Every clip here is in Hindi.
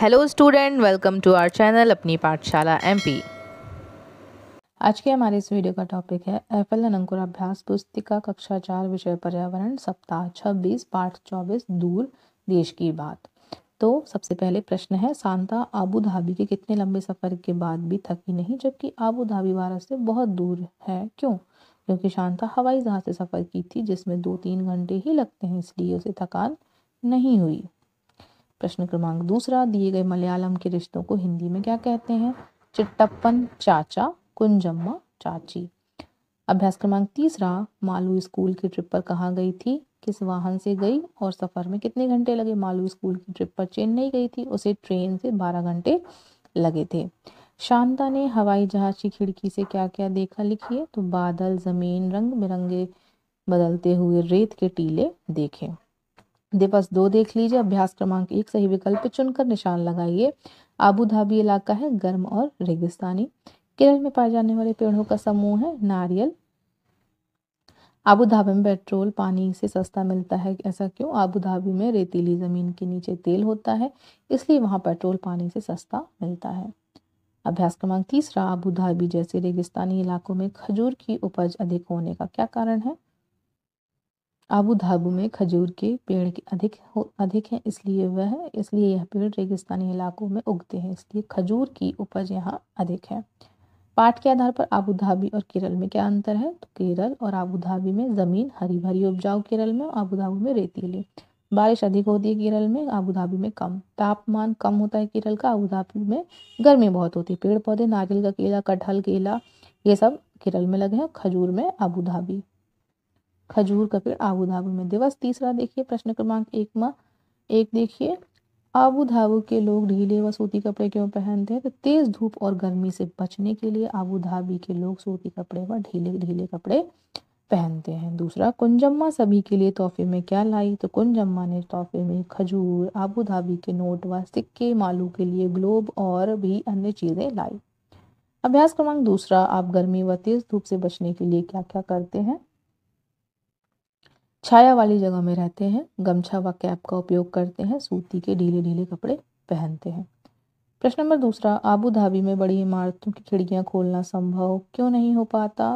Hello student, welcome to our channel अपनी पाठशाला एमपी। आज के हमारे इस वीडियो का टॉपिक है FLN अंकुर अभ्यास पुस्तिका कक्षा 4 विषय पर्यावरण सप्ताह 26 पाठ 24 दूर देश की बात। तो सबसे पहले प्रश्न है, सांता आबू धाबी के कितने लंबे सफर के बाद भी थकी नहीं, जबकि आबू धाबी भारत से बहुत दूर है। क्यों? क्योंकि शांता हवाई जहाज से सफर की थी जिसमें 2-3 घंटे ही लगते हैं, इसलिए उसे थकान नहीं हुई। प्रश्न क्रमांक दूसरा, दिए गए मलयालम के रिश्तों को हिंदी में क्या कहते हैं? चिट्टप्पन चाचा, कुंजम्मा चाची। अभ्यास क्रमांक तीसरा, मालू स्कूल की ट्रिप पर कहाँ गई थी, किस वाहन से गई और सफर में कितने घंटे लगे? मालू स्कूल की ट्रिप पर चेन्नई गई थी, उसे ट्रेन से 12 घंटे लगे थे। शांता ने हवाई जहाज की खिड़की से क्या क्या देखा, लिखिए। तो बादल, जमीन, रंग बिरंगे बदलते हुए रेत के टीले देखे। दिवस 2 देख लीजिए। अभ्यास क्रमांक 1, सही विकल्प चुनकर निशान लगाइए। आबू धाबी इलाका है गर्म और रेगिस्तानी। केरल में पाए जाने वाले पेड़ों का समूह है नारियल। आबू धाबी में पेट्रोल पानी से सस्ता मिलता है, ऐसा क्यों? आबू धाबी में रेतीली जमीन के नीचे तेल होता है, इसलिए वहां पेट्रोल पानी से सस्ता मिलता है। अभ्यास क्रमांक तीसरा, आबू धाबी जैसे रेगिस्तानी इलाकों में खजूर की उपज अधिक होने का क्या कारण है? आबू धाबी में खजूर के पेड़ अधिक हैं, इसलिए यह पेड़ रेगिस्तानी इलाकों में उगते हैं, इसलिए खजूर की उपज यहाँ अधिक है। पाठ के आधार पर आबू धाबी और केरल में क्या अंतर है? तो केरल और आबू धाबी में जमीन हरी भरी उपजाऊ केरल में, आबू धाबी में रेतीली। बारिश अधिक होती है केरल में, आबू धाबी में कम। तापमान कम होता है केरल का, आबू धाबी में गर्मी बहुत होती है। पेड़ पौधे नारियल का केला, कटहल, केला, ये सब केरल में लगे हैं, खजूर में आबू धाबी। खजूर का पेड़ आबू धाबी में। दिवस तीसरा देखिए, प्रश्न क्रमांक 1 देखिए, आबू धाबी के लोग ढीले व सूती कपड़े क्यों पहनते हैं? तो तेज धूप और गर्मी से बचने के लिए आबू धाबी के लोग सूती कपड़े व ढीले ढीले कपड़े पहनते हैं। दूसरा, कुंजम्मा सभी के लिए तोहफे में क्या लाई? तो कुंजम्मा ने तोहफे में खजूर, आबू धाबी के नोट व सिक्के, मालू के लिए ग्लोब और भी अन्य चीजें लाई। अभ्यास क्रमांक दूसरा, आप गर्मी व तेज धूप से बचने के लिए क्या क्या करते हैं? छाया वाली जगह में रहते हैं, गमछा व कैप का उपयोग करते हैं, सूती के ढीले ढीले कपड़े पहनते हैं। प्रश्न नंबर दूसरा, आबू धाबी में बड़ी इमारतों की खिड़कियां खोलना संभव क्यों नहीं हो पाता?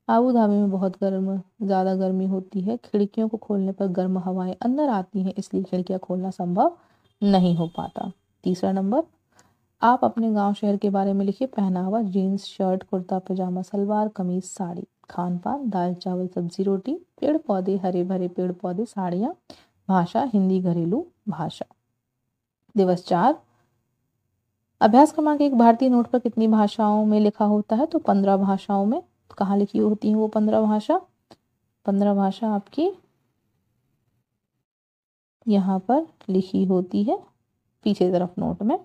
आबू धाबी में बहुत ज़्यादा गर्मी होती है, खिड़कियों को खोलने पर गर्म हवाएं अंदर आती हैं, इसलिए खिड़कियां खोलना संभव नहीं हो पाता। तीसरा नंबर, आप अपने गांव शहर के बारे में लिखिए। पहनावा, जीन्स, शर्ट, कुर्ता पजामा, सलवार कमीज, साड़ी। खान पान, दाल चावल सब्जी रोटी। पेड़ पौधे, हरे भरे पेड़ पौधे, साड़ियाँ। भाषा, हिंदी घरेलू भाषा। दिवस 4, अभ्यास क्रमांक 1, भारतीय नोट पर कितनी भाषाओं में लिखा होता है? तो 15 भाषाओं में। कहाँ लिखी होती है वो 15 भाषा? 15 भाषा आपकी यहाँ पर लिखी होती है पीछे तरफ नोट में।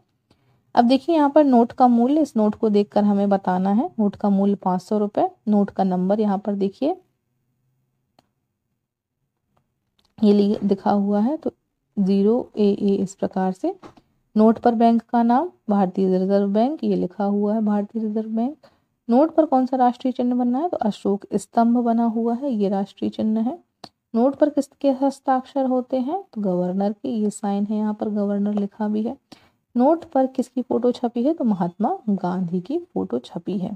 अब देखिए यहाँ पर नोट का मूल्य, इस नोट को देखकर हमें बताना है। नोट का मूल्य 500 रुपए। नोट का नंबर यहाँ पर देखिए, ये दिखा हुआ है, तो 0AA इस प्रकार से। नोट पर बैंक का नाम भारतीय रिजर्व बैंक, ये लिखा हुआ है भारतीय रिजर्व बैंक। नोट पर कौन सा राष्ट्रीय चिन्ह बना है? तो अशोक स्तंभ बना हुआ है, ये राष्ट्रीय चिन्ह है। नोट पर किसके हस्ताक्षर होते हैं? तो गवर्नर के, ये साइन है, यहाँ पर गवर्नर लिखा भी है। नोट पर किसकी फोटो छपी है? तो महात्मा गांधी की फोटो छपी है।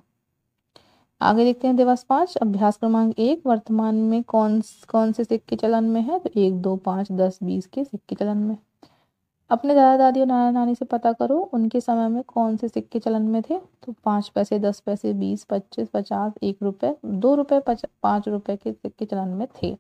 आगे देखते हैं दिवस 5, अभ्यास क्रमांक 1, वर्तमान में कौन से सिक्के चलन में है? तो 1, 2, 5, 10, 20 के सिक्के चलन में। अपने दादा दादी और नाना नानी से पता करो उनके समय में कौन से सिक्के चलन में थे? तो 5 पैसे, 10 पैसे, 20, 25, 50, 1 रुपए, 2 रुपए, 5 रुपए के सिक्के चलन में थे।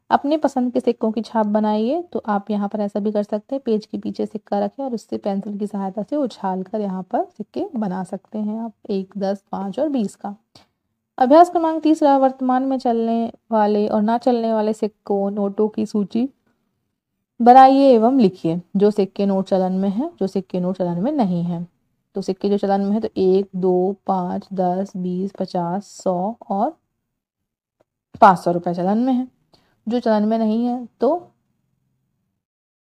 अपनी पसंद के सिक्कों की छाप बनाइए। तो आप यहाँ पर ऐसा भी कर सकते हैं, पेज के पीछे सिक्का रखें और उससे पेंसिल की सहायता से उछाल कर यहाँ पर सिक्के बना सकते हैं आप, 1, 10, 5 और 20 का। अभ्यास क्रमांक 3, वर्तमान में चलने वाले और ना चलने वाले सिक्कों नोटों की सूची बनाइए एवं लिखिए। जो सिक्के नोट चलन में है, जो सिक्के नोट चलन में नहीं है। तो सिक्के जो चलन में है तो 1, 2, 5, 10, 20, 50, 100 और 500 रुपए चलन में है। जो चलन में नहीं है तो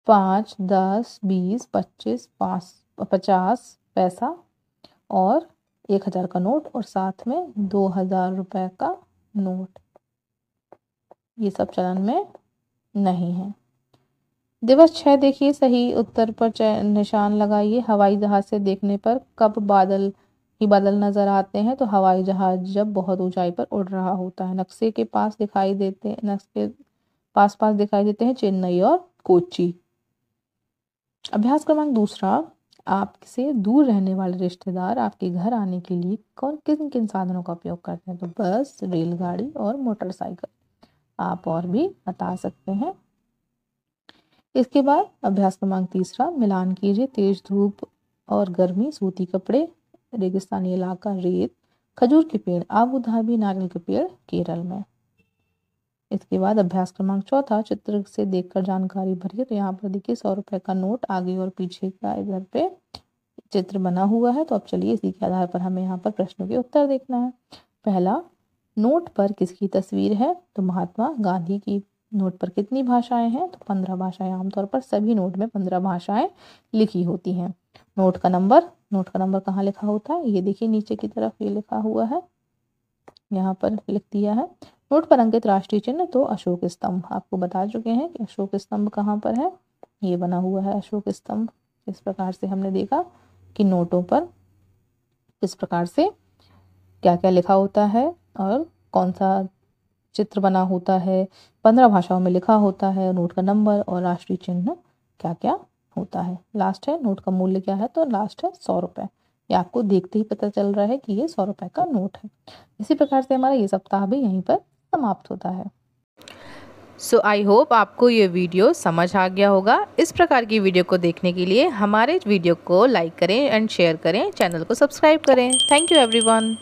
5, 10, 20, 25, 50 पैसा और 1000 का नोट और साथ में 2000 रुपए का नोट, ये सब चलन में नहीं है। दिवस 6 देखिए, सही उत्तर पर निशान लगाइए। हवाई जहाज से देखने पर कब बादल ही बादल नजर आते हैं? तो हवाई जहाज जब बहुत ऊंचाई पर उड़ रहा होता है। नक्शे के पास दिखाई देते हैं चेन्नई और कोच्चि। अभ्यास क्रमांक दूसरा, आपसे दूर रहने वाले रिश्तेदार आपके घर आने के लिए किन किन साधनों का उपयोग करते हैं? तो बस, रेलगाड़ी और मोटरसाइकिल। आप और भी बता सकते हैं। इसके बाद अभ्यास क्रमांक तीसरा, मिलान कीजिए। तेज धूप और गर्मी, सूती कपड़े, रेगिस्तानी इलाका, रेत, खजूर के पेड़, आबू धाबी, नारियल के पेड़, केरल में। इसके बाद अभ्यास क्रमांक चौथा, चित्र से देखकर जानकारी भरिए। तो यहाँ पर देखिए 100 रुपए का नोट आगे और पीछे का इधर पे चित्र बना हुआ है। तो अब चलिए इसी के आधार पर हमें यहाँ पर प्रश्नों के उत्तर देखना है। पहला, नोट पर किसकी तस्वीर है? तो महात्मा गांधी की। नोट पर कितनी भाषाएं हैं? तो 15 भाषाएं। आमतौर पर सभी नोट में 15 भाषाएं लिखी होती हैं। नोट का नंबर कहाँ लिखा होता है? ये देखिए नीचे की तरफ ये लिखा हुआ है, यहाँ पर लिख दिया है। नोट पर अंकित राष्ट्रीय चिन्ह तो अशोक स्तंभ। आपको बता चुके हैं कि अशोक स्तंभ कहाँ पर है, ये बना हुआ है अशोक स्तंभ। इस प्रकार से हमने देखा कि नोटों पर किस प्रकार से क्या क्या लिखा होता है और कौन सा चित्र बना होता है, 15 भाषाओं में लिखा होता है, नोट का नंबर और राष्ट्रीय चिन्ह क्या क्या होता है। लास्ट है, नोट का मूल्य क्या है? तो लास्ट है 100 रुपए। ये आपको देखते ही पता चल रहा है कि ये 100 रुपए का नोट है। इसी प्रकार से हमारा ये सप्ताह भी यहीं पर समाप्त होता है। सो आई होप आपको ये वीडियो समझ आ गया होगा। इस प्रकार की वीडियो को देखने के लिए हमारे वीडियो को लाइक करें एंड शेयर करें, चैनल को सब्सक्राइब करें। Thank you everyone.